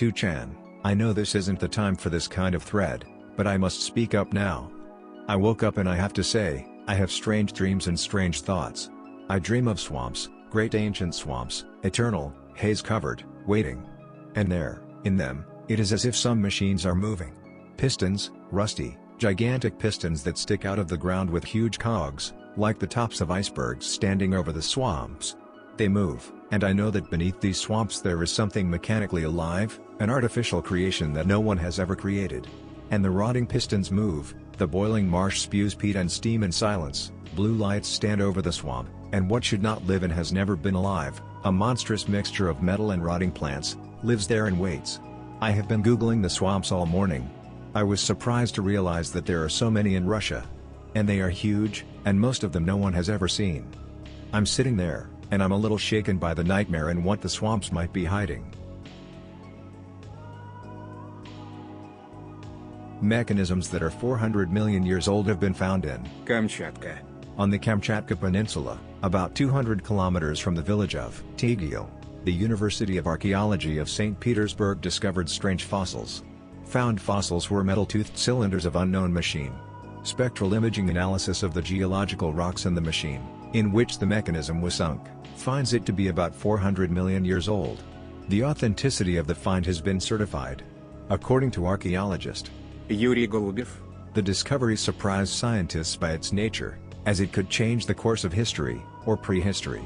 2chan, I know this isn't the time for this kind of thread, but I must speak up now. I woke up and I have to say, I have strange dreams and strange thoughts. I dream of swamps, great ancient swamps, eternal, haze-covered, waiting. And there, in them, it is as if some machines are moving. Pistons, rusty, gigantic pistons that stick out of the ground with huge cogs, like the tops of icebergs standing over the swamps. They move, and I know that beneath these swamps there is something mechanically alive, an artificial creation that no one has ever created. And the rotting pistons move, the boiling marsh spews peat and steam in silence, blue lights stand over the swamp, and what should not live and has never been alive, a monstrous mixture of metal and rotting plants, lives there and waits. I have been googling the swamps all morning. I was surprised to realize that there are so many in Russia. And they are huge, and most of them no one has ever seen. I'm sitting there, and I'm a little shaken by the nightmare and what the swamps might be hiding. Mechanisms that are 400 million years old have been found in Kamchatka. On the Kamchatka Peninsula, about 200 kilometers from the village of S.T.A.L.K.E.R, the University of Archaeology of St. Petersburg discovered strange fossils. Found fossils were metal-toothed cylinders of unknown machine. Spectral imaging analysis of the geological rocks in the machine, in which the mechanism was sunk, finds it to be about 400 million years old. The authenticity of the find has been certified. According to archaeologist Yuri Golubev, the discovery surprised scientists by its nature, as it could change the course of history, or prehistory.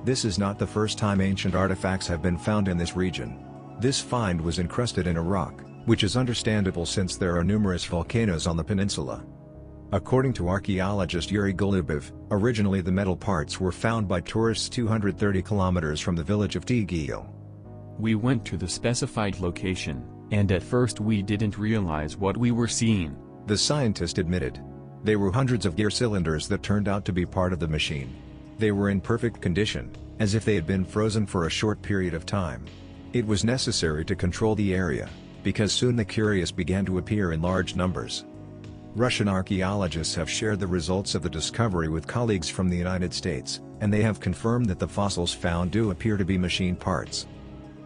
This is not the first time ancient artifacts have been found in this region. This find was encrusted in a rock, which is understandable since there are numerous volcanoes on the peninsula. According to archaeologist Yuri Golubev, originally the metal parts were found by tourists 230 kilometers from the village of S.T.A.L.K.E.R. We went to the specified location, and at first we didn't realize what we were seeing. The scientist admitted. They were hundreds of gear cylinders that turned out to be part of the machine. They were in perfect condition, as if they had been frozen for a short period of time. It was necessary to control the area, because soon the curious began to appear in large numbers. Russian archaeologists have shared the results of the discovery with colleagues from the United States, and they have confirmed that the fossils found do appear to be machine parts.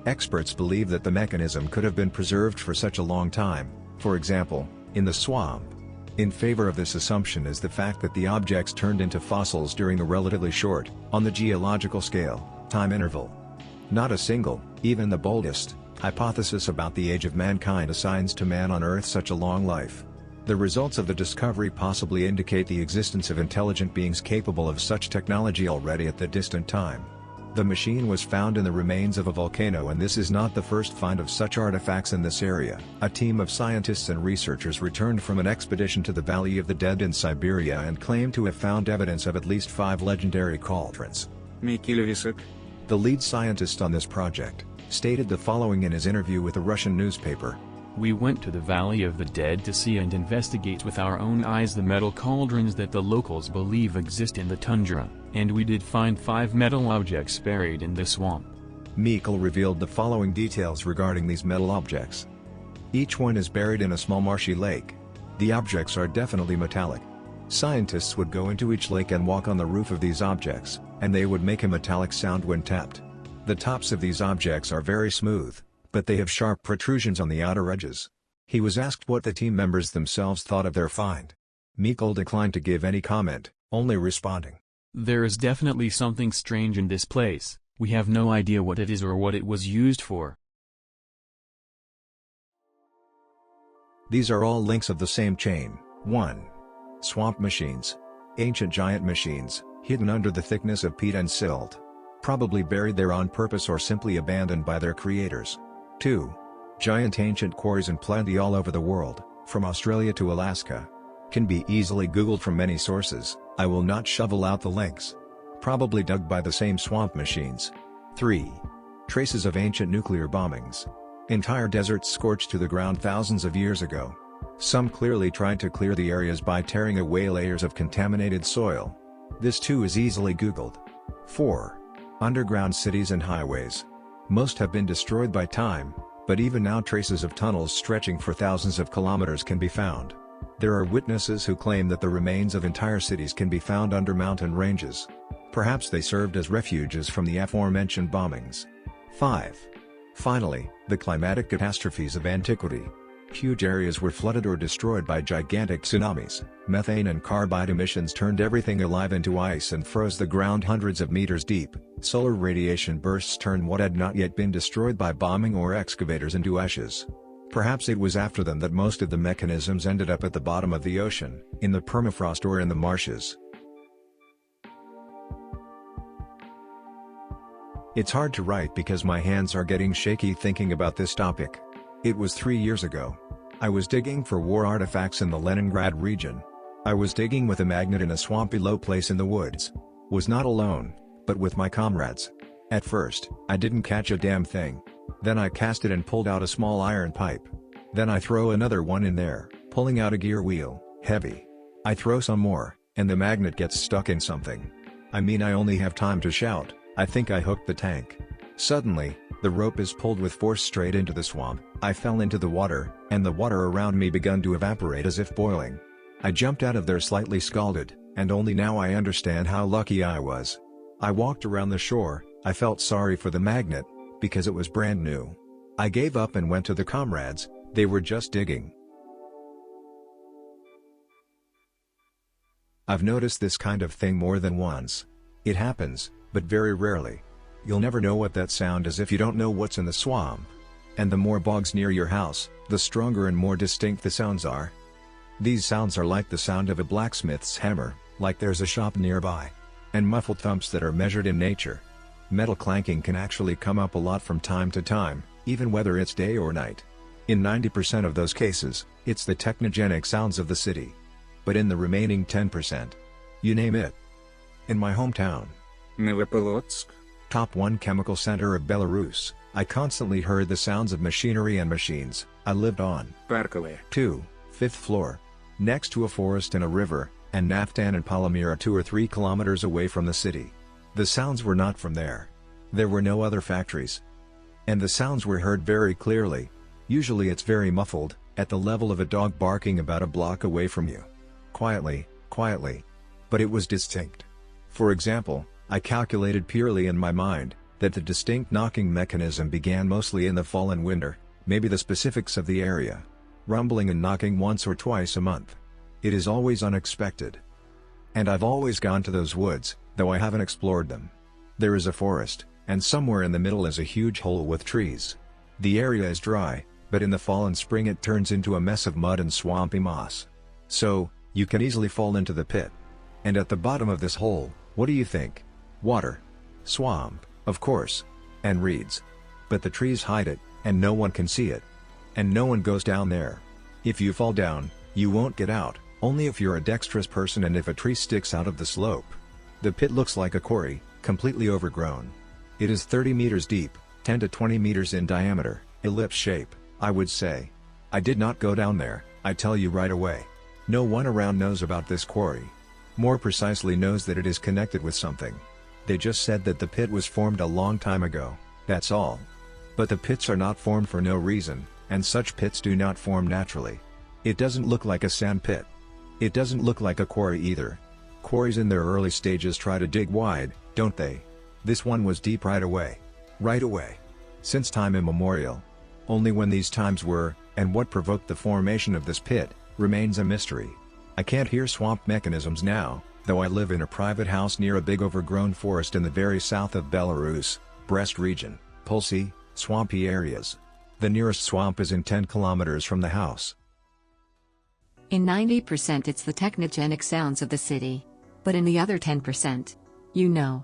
Experts believe that the mechanism could have been preserved for such a long time, for example, in the swamp. In favor of this assumption is the fact that the objects turned into fossils during a relatively short, on the geological scale, time interval. Not a single, even the boldest, hypothesis about the age of mankind assigns to man on Earth such a long life. The results of the discovery possibly indicate the existence of intelligent beings capable of such technology already at the distant time. The machine was found in the remains of a volcano, and this is not the first find of such artifacts in this area. A team of scientists and researchers returned from an expedition to the Valley of the Dead in Siberia and claimed to have found evidence of at least 5 legendary cauldrons. Mikilvisik, the lead scientist on this project, stated the following in his interview with a Russian newspaper. We went to the Valley of the Dead to see and investigate with our own eyes the metal cauldrons that the locals believe exist in the tundra, and we did find 5 metal objects buried in the swamp. Mikkel revealed the following details regarding these metal objects. Each one is buried in a small marshy lake. The objects are definitely metallic. Scientists would go into each lake and walk on the roof of these objects, and they would make a metallic sound when tapped. The tops of these objects are very smooth, but they have sharp protrusions on the outer edges. He was asked what the team members themselves thought of their find. Mikkel declined to give any comment, only responding, "There is definitely something strange in this place. We have no idea what it is or what it was used for." These are all links of the same chain. 1. Swamp machines. Ancient giant machines, hidden under the thickness of peat and silt. Probably buried there on purpose or simply abandoned by their creators. 2. Giant ancient quarries in plenty all over the world, from Australia to Alaska. Can be easily googled from many sources, I will not shovel out the links. Probably dug by the same swamp machines. 3. Traces of ancient nuclear bombings. Entire deserts scorched to the ground thousands of years ago. Some clearly tried to clear the areas by tearing away layers of contaminated soil. This too is easily googled. 4. Underground cities and highways. Most have been destroyed by time, but even now traces of tunnels stretching for thousands of kilometers can be found. There are witnesses who claim that the remains of entire cities can be found under mountain ranges. Perhaps they served as refuges from the aforementioned bombings. 5. Finally, the climatic catastrophes of antiquity. Huge areas were flooded or destroyed by gigantic tsunamis. Methane and carbide emissions turned everything alive into ice and froze the ground hundreds of meters deep. Solar radiation bursts turned what had not yet been destroyed by bombing or excavators into ashes. Perhaps it was after them that most of the mechanisms ended up at the bottom of the ocean, in the permafrost or in the marshes. It's hard to write because my hands are getting shaky thinking about this topic. It was 3 years ago. I was digging for war artifacts in the Leningrad region. I was digging with a magnet in a swampy low place in the woods. Was not alone, but with my comrades. At first, I didn't catch a damn thing. Then I cast it and pulled out a small iron pipe. Then I throw another one in there, pulling out a gear wheel, heavy. I throw some more, and the magnet gets stuck in something. I mean, I only have time to shout, I think I hooked the tank. Suddenly, the rope is pulled with force straight into the swamp. I fell into the water, and the water around me began to evaporate as if boiling. I jumped out of there slightly scalded, and only now I understand how lucky I was. I walked around the shore. I felt sorry for the magnet, because it was brand new. I gave up and went to the comrades, they were just digging. I've noticed this kind of thing more than once. It happens, but very rarely. You'll never know what that sound is if you don't know what's in the swamp. And the more bogs near your house, the stronger and more distinct the sounds are. These sounds are like the sound of a blacksmith's hammer, like there's a shop nearby. And muffled thumps that are measured in nature. Metal clanking can actually come up a lot from time to time, even whether it's day or night. In 90% of those cases, it's the technogenic sounds of the city. But in the remaining 10%, you name it. In my hometown, Novopolotsk, top 1 chemical center of Belarus, I constantly heard the sounds of machinery and machines. I lived on Parkovaya, 2, 5th floor, next to a forest and a river, and Naftan and Polomir are 2 or 3 kilometers away from the city. The sounds were not from there. There were no other factories. And the sounds were heard very clearly. Usually it's very muffled, at the level of a dog barking about a block away from you. Quietly. But it was distinct. For example, I calculated purely in my mind, that the distinct knocking mechanism began mostly in the fall and winter, maybe the specifics of the area. Rumbling and knocking once or twice a month. It is always unexpected. And I've always gone to those woods, though I haven't explored them. There is a forest, and somewhere in the middle is a huge hole with trees. The area is dry, but in the fall and spring it turns into a mess of mud and swampy moss. So, you can easily fall into the pit. And at the bottom of this hole, what do you think? Water. Swamp, of course. And reeds. But the trees hide it, and no one can see it. And no one goes down there. If you fall down, you won't get out, only if you're a dexterous person and if a tree sticks out of the slope. The pit looks like a quarry, completely overgrown. It is 30 meters deep, 10 to 20 meters in diameter, ellipse shape, I would say. I did not go down there, I tell you right away. No one around knows about this quarry. More precisely knows that it is connected with something. They just said that the pit was formed a long time ago, that's all. But the pits are not formed for no reason, and such pits do not form naturally. It doesn't look like a sand pit. It doesn't look like a quarry either. Quarries in their early stages try to dig wide, don't they? This one was deep right away. Right away. Since time immemorial. Only when these times were, and what provoked the formation of this pit, remains a mystery. I can't hear swamp mechanisms now, though I live in a private house near a big overgrown forest in the very south of Belarus, Brest region, Polesie, swampy areas. The nearest swamp is in 10 kilometers from the house. In 90% it's the technogenic sounds of the city. But in the other 10%, you know.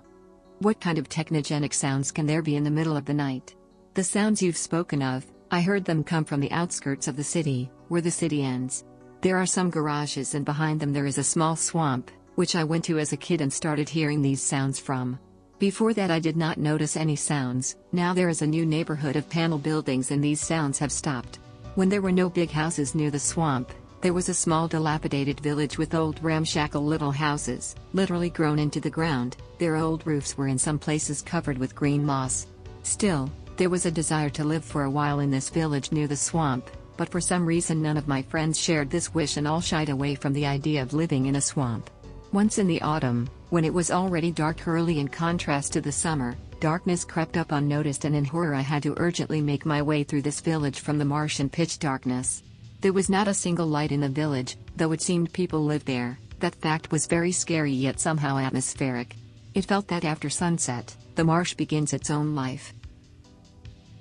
What kind of technogenic sounds can there be in the middle of the night? The sounds you've spoken of, I heard them come from the outskirts of the city, where the city ends. There are some garages and behind them there is a small swamp, which I went to as a kid and started hearing these sounds from. Before that I did not notice any sounds. Now there is a new neighborhood of panel buildings and these sounds have stopped. When there were no big houses near the swamp, there was a small dilapidated village with old ramshackle little houses, literally grown into the ground. Their old roofs were in some places covered with green moss. Still, there was a desire to live for a while in this village near the swamp, but for some reason none of my friends shared this wish and all shied away from the idea of living in a swamp. Once in the autumn, when it was already dark early in contrast to the summer, Darkness crept up unnoticed, and in horror I had to urgently make my way through this village from the marsh in pitch darkness. There was not a single light in the village, though it seemed people lived there. That fact was very scary yet somehow atmospheric. It felt that after sunset, the marsh begins its own life.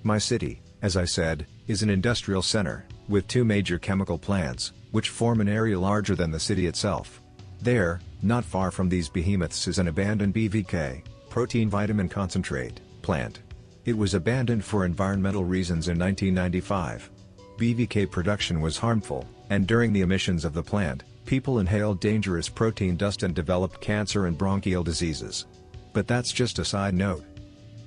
My city, as I said, is an industrial center, with 2 major chemical plants, which form an area larger than the city itself. There, not far from these behemoths, is an abandoned BVK, protein vitamin concentrate, plant. It was abandoned for environmental reasons in 1995. BVK production was harmful, and during the emissions of the plant, people inhaled dangerous protein dust and developed cancer and bronchial diseases. But that's just a side note.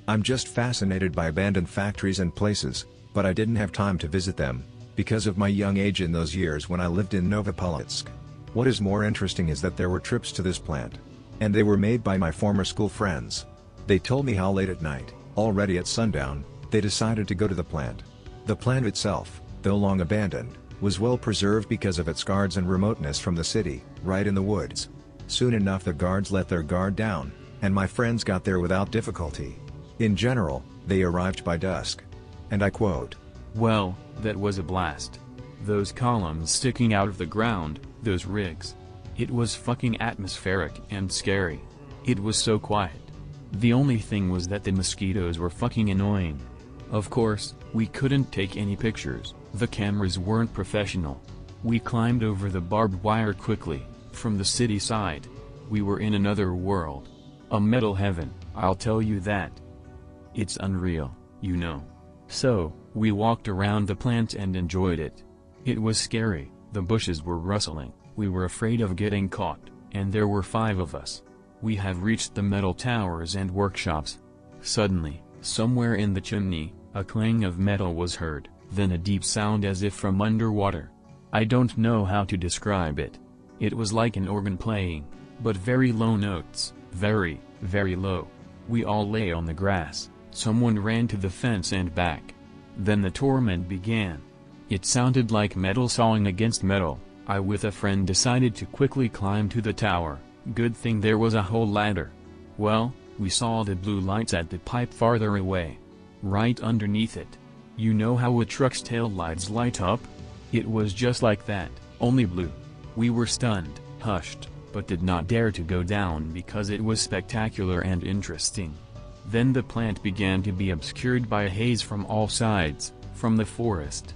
I'm just fascinated by abandoned factories and places, but I didn't have time to visit them, because of my young age in those years when I lived in Novopolotsk. What is more interesting is that there were trips to this plant. And they were made by my former school friends. They told me how late at night, already at sundown, they decided to go to the plant. The plant itself, though long abandoned, was well preserved because of its guards and remoteness from the city, right in the woods. Soon enough the guards let their guard down, and my friends got there without difficulty. In general, they arrived by dusk. And I quote, "Well, that was a blast. Those columns sticking out of the ground, those rigs. It was fucking atmospheric and scary. It was so quiet. The only thing was that the mosquitoes were fucking annoying. Of course, we couldn't take any pictures, the cameras weren't professional. We climbed over the barbed wire quickly, from the city side. We were in another world. A metal heaven, I'll tell you that. It's unreal, you know. So, we walked around the plant and enjoyed it. It was scary, the bushes were rustling, we were afraid of getting caught, and there were 5 of us. We have reached the metal towers and workshops. Suddenly, somewhere in the chimney, a clang of metal was heard, then a deep sound as if from underwater. I don't know how to describe it. It was like an organ playing, but very low notes, very, very low. We all lay on the grass, someone ran to the fence and back. Then the torment began. It sounded like metal sawing against metal. I with a friend decided to quickly climb to the tower. Good thing there was a whole ladder. Well, we saw the blue lights at the pipe farther away. Right underneath it. You know how a truck's tail lights light up? It was just like that, only blue. We were stunned, hushed, but did not dare to go down because it was spectacular and interesting. Then the plant began to be obscured by a haze from all sides, from the forest.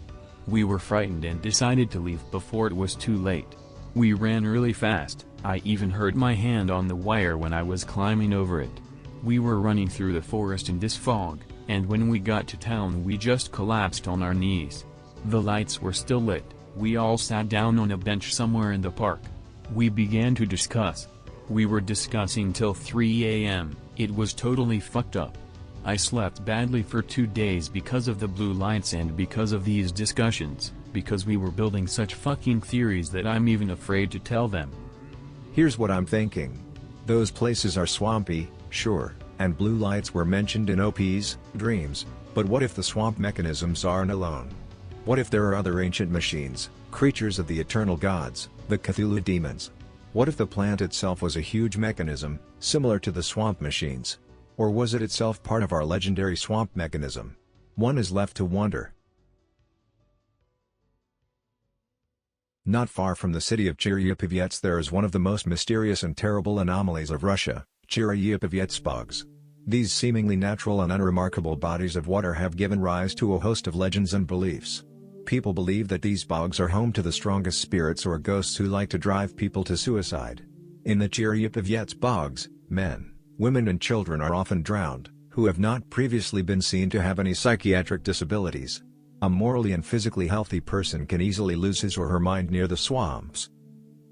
We were frightened and decided to leave before it was too late. We ran really fast, I even hurt my hand on the wire when I was climbing over it. We were running through the forest in this fog, and when we got to town we just collapsed on our knees. The lights were still lit, we all sat down on a bench somewhere in the park. We began to discuss. We were discussing till 3 a.m., it was totally fucked up. I slept badly for 2 days because of the blue lights and because of these discussions, because we were building such fucking theories that I'm even afraid to tell them. Here's what I'm thinking. Those places are swampy, sure, and blue lights were mentioned in OP's dreams, but what if the swamp mechanisms aren't alone? What if there are other ancient machines, creatures of the eternal gods, the Cthulhu demons? What if the plant itself was a huge mechanism, similar to the swamp machines? Or was it itself part of our legendary swamp mechanism? One is left to wonder. Not far from the city of Cherepovets there is one of the most mysterious and terrible anomalies of Russia, Cherepovets bogs. These seemingly natural and unremarkable bodies of water have given rise to a host of legends and beliefs. People believe that these bogs are home to the strongest spirits or ghosts who like to drive people to suicide. In the Cherepovets bogs, men, women and children are often drowned, who have not previously been seen to have any psychiatric disabilities. A morally and physically healthy person can easily lose his or her mind near the swamps.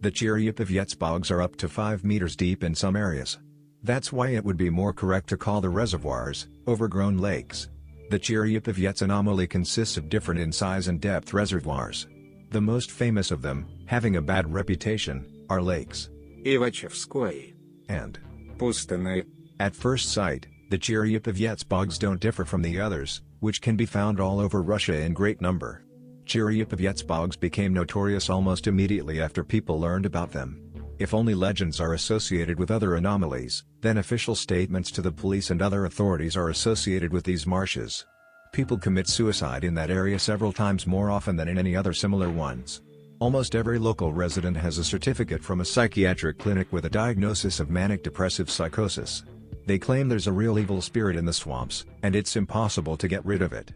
The Cherepovets bogs are up to 5 meters deep in some areas. That's why it would be more correct to call the reservoirs, overgrown lakes. The Cherepovets anomaly consists of different in size and depth reservoirs. The most famous of them, having a bad reputation, are lakes Ивачевское and Пустынное. At first sight, the Cherepovets bogs don't differ from the others, which can be found all over Russia in great number. Cherepovets bogs became notorious almost immediately after people learned about them. If only legends are associated with other anomalies, then official statements to the police and other authorities are associated with these marshes. People commit suicide in that area several times more often than in any other similar ones. Almost every local resident has a certificate from a psychiatric clinic with a diagnosis of manic depressive psychosis. They claim there's a real evil spirit in the swamps, and it's impossible to get rid of it.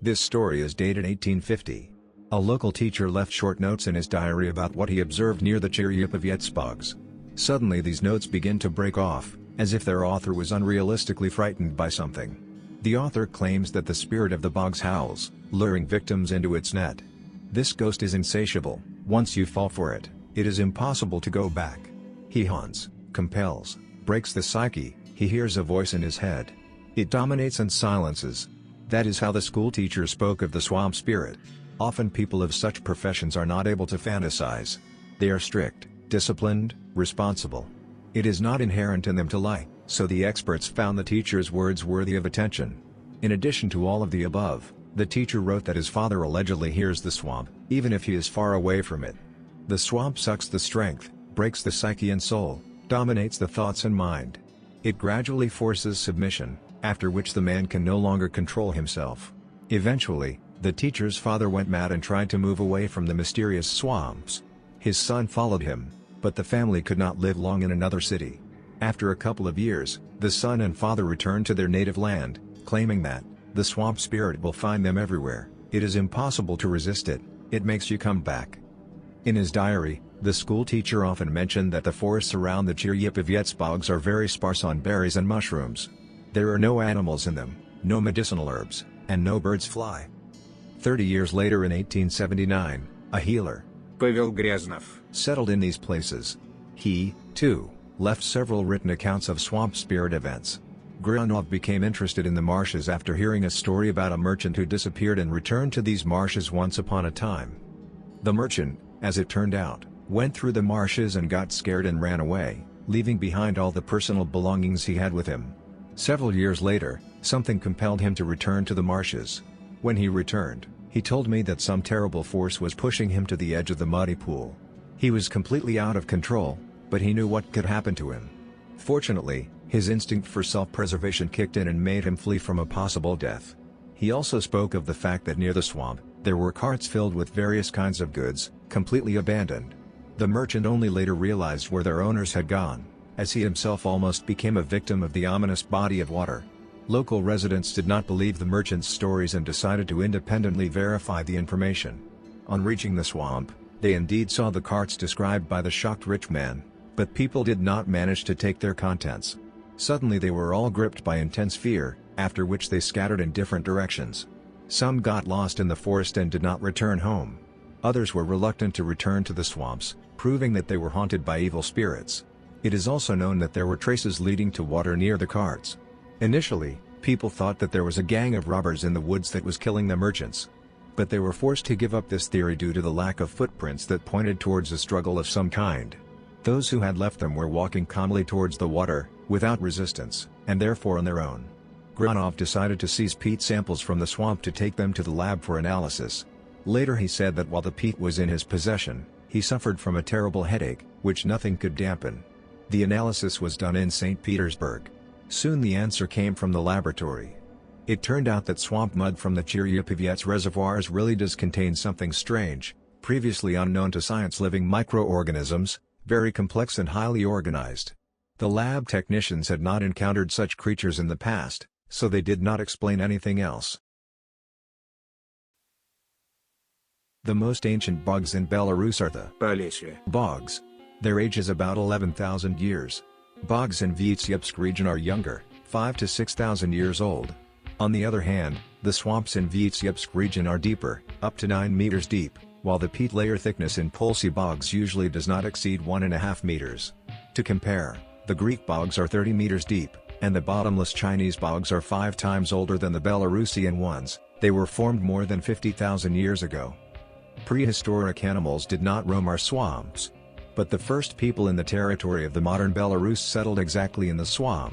This story is dated 1850. A local teacher left short notes in his diary about what he observed near the Cherepovets bogs. Suddenly these notes begin to break off, as if their author was unrealistically frightened by something. The author claims that the spirit of the bogs howls, luring victims into its net. This ghost is insatiable. Once you fall for it, it is impossible to go back. He haunts, compels, breaks the psyche. He hears a voice in his head. It dominates and silences. That is how the school teacher spoke of the swamp spirit. Often people of such professions are not able to fantasize. They are strict, disciplined, responsible. It is not inherent in them to lie, so the experts found the teacher's words worthy of attention. In addition to all of the above, the teacher wrote that his father allegedly hears the swamp, even if he is far away from it. The swamp sucks the strength, breaks the psyche and soul, dominates the thoughts and mind. It gradually forces submission, after which the man can no longer control himself. Eventually, the teacher's father went mad and tried to move away from the mysterious swamps. His son followed him, but the family could not live long in another city. After a couple of years, the son and father returned to their native land, claiming that the swamp spirit will find them everywhere. It is impossible to resist it. It makes you come back. In his diary, the school teacher often mentioned that the forests around the Cherepovets bogs are very sparse on berries and mushrooms. There are no animals in them, no medicinal herbs, and no birds fly. 30 years later in 1879, a healer, Pavel Gryaznev, settled in these places. He, too, left several written accounts of swamp spirit events. Gryaznev became interested in the marshes after hearing a story about a merchant who disappeared and returned to these marshes once upon a time. The merchant, as it turned out, went through the marshes and got scared and ran away, leaving behind all the personal belongings he had with him. Several years later, something compelled him to return to the marshes. When he returned, he told me that some terrible force was pushing him to the edge of the muddy pool. He was completely out of control, but he knew what could happen to him. Fortunately, his instinct for self-preservation kicked in and made him flee from a possible death. He also spoke of the fact that near the swamp, there were carts filled with various kinds of goods, completely abandoned. The merchant only later realized where their owners had gone, as he himself almost became a victim of the ominous body of water. Local residents did not believe the merchant's stories and decided to independently verify the information. On reaching the swamp, they indeed saw the carts described by the shocked rich man, but people did not manage to take their contents. Suddenly they were all gripped by intense fear, after which they scattered in different directions. Some got lost in the forest and did not return home. Others were reluctant to return to the swamps, proving that they were haunted by evil spirits. It is also known that there were traces leading to water near the carts. Initially, people thought that there was a gang of robbers in the woods that was killing the merchants. But they were forced to give up this theory due to the lack of footprints that pointed towards a struggle of some kind. Those who had left them were walking calmly towards the water, without resistance, and therefore on their own. Gryaznev decided to seize peat samples from the swamp to take them to the lab for analysis. Later he said that while the peat was in his possession, he suffered from a terrible headache, which nothing could dampen. The analysis was done in St. Petersburg. Soon the answer came from the laboratory. It turned out that swamp mud from the Cherepovets reservoirs really does contain something strange, previously unknown to science: living microorganisms, very complex and highly organized. The lab technicians had not encountered such creatures in the past, so they did not explain anything else. The most ancient bogs in Belarus are the Polesie bogs. Their age is about 11,000 years. Bogs in Vitebsk region are younger, 5 to 6,000 years old. On the other hand, the swamps in Vitebsk region are deeper, up to 9 meters deep, while the peat layer thickness in Polesie bogs usually does not exceed 1.5 meters. To compare, the Greek bogs are 30 meters deep, and the bottomless Chinese bogs are 5 times older than the Belarusian ones. They were formed more than 50,000 years ago. Prehistoric animals did not roam our swamps. But the first people in the territory of the modern Belarus settled exactly in the swamp.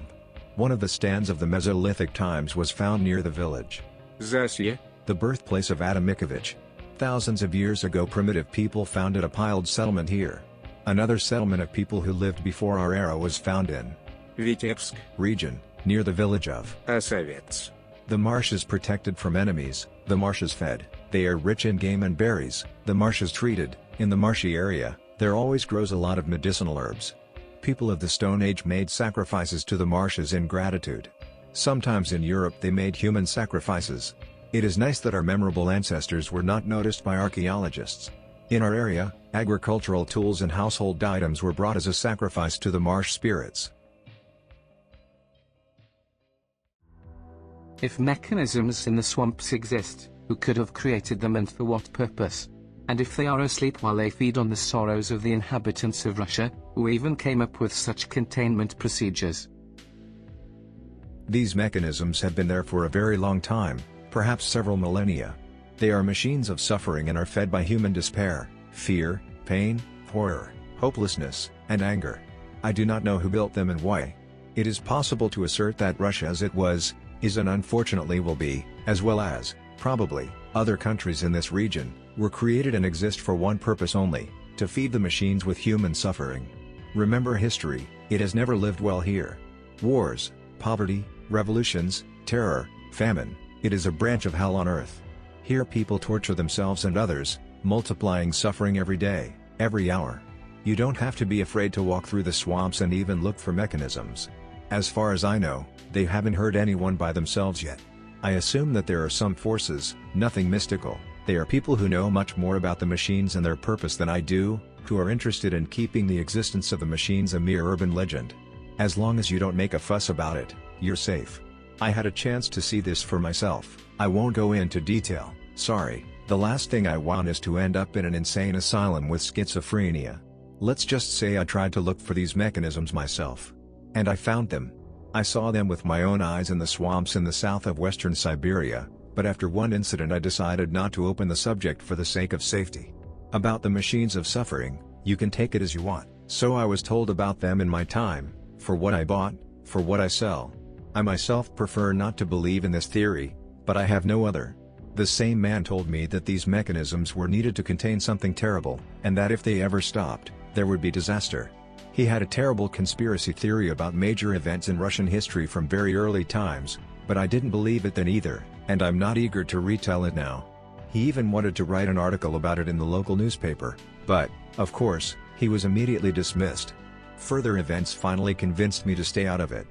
One of the stands of the Mesolithic times was found near the village, Zasye, the birthplace of Adam Mickiewicz. Thousands of years ago primitive people founded a piled settlement here. Another settlement of people who lived before our era was found in Vitebsk region, near the village of Polesie. The marsh is protected from enemies, the marsh is fed, they are rich in game and berries, the marsh is treated, in the marshy area, there always grows a lot of medicinal herbs. People of the Stone Age made sacrifices to the marshes in gratitude. Sometimes in Europe they made human sacrifices. It is nice that our memorable ancestors were not noticed by archaeologists. In our area, agricultural tools and household items were brought as a sacrifice to the marsh spirits. If mechanisms in the swamps exist, who could have created them and for what purpose? And if they are asleep while they feed on the sorrows of the inhabitants of Russia, who even came up with such containment procedures? These mechanisms have been there for a very long time, perhaps several millennia. They are machines of suffering and are fed by human despair, fear, pain, horror, hopelessness, and anger. I do not know who built them and why. It is possible to assert that Russia as it was, is and unfortunately will be, as well as, probably, other countries in this region, were created and exist for one purpose only, to feed the machines with human suffering. Remember history, it has never lived well here. Wars, poverty, revolutions, terror, famine, it is a branch of hell on earth. Here people torture themselves and others, multiplying suffering every day, every hour. You don't have to be afraid to walk through the swamps and even look for mechanisms. As far as I know, they haven't hurt anyone by themselves yet. I assume that there are some forces, nothing mystical, they are people who know much more about the machines and their purpose than I do, who are interested in keeping the existence of the machines a mere urban legend. As long as you don't make a fuss about it, you're safe. I had a chance to see this for myself. I won't go into detail, sorry. The last thing I want is to end up in an insane asylum with schizophrenia. Let's just say I tried to look for these mechanisms myself. And I found them. I saw them with my own eyes in the swamps in the south of western Siberia, but after one incident I decided not to open the subject for the sake of safety. About the machines of suffering, you can take it as you want. So I was told about them in my time, for what I bought, for what I sell. I myself prefer not to believe in this theory, but I have no other. The same man told me that these mechanisms were needed to contain something terrible, and that if they ever stopped, there would be disaster. He had a terrible conspiracy theory about major events in Russian history from very early times, but I didn't believe it then either, and I'm not eager to retell it now. He even wanted to write an article about it in the local newspaper, but, of course, he was immediately dismissed. Further events finally convinced me to stay out of it.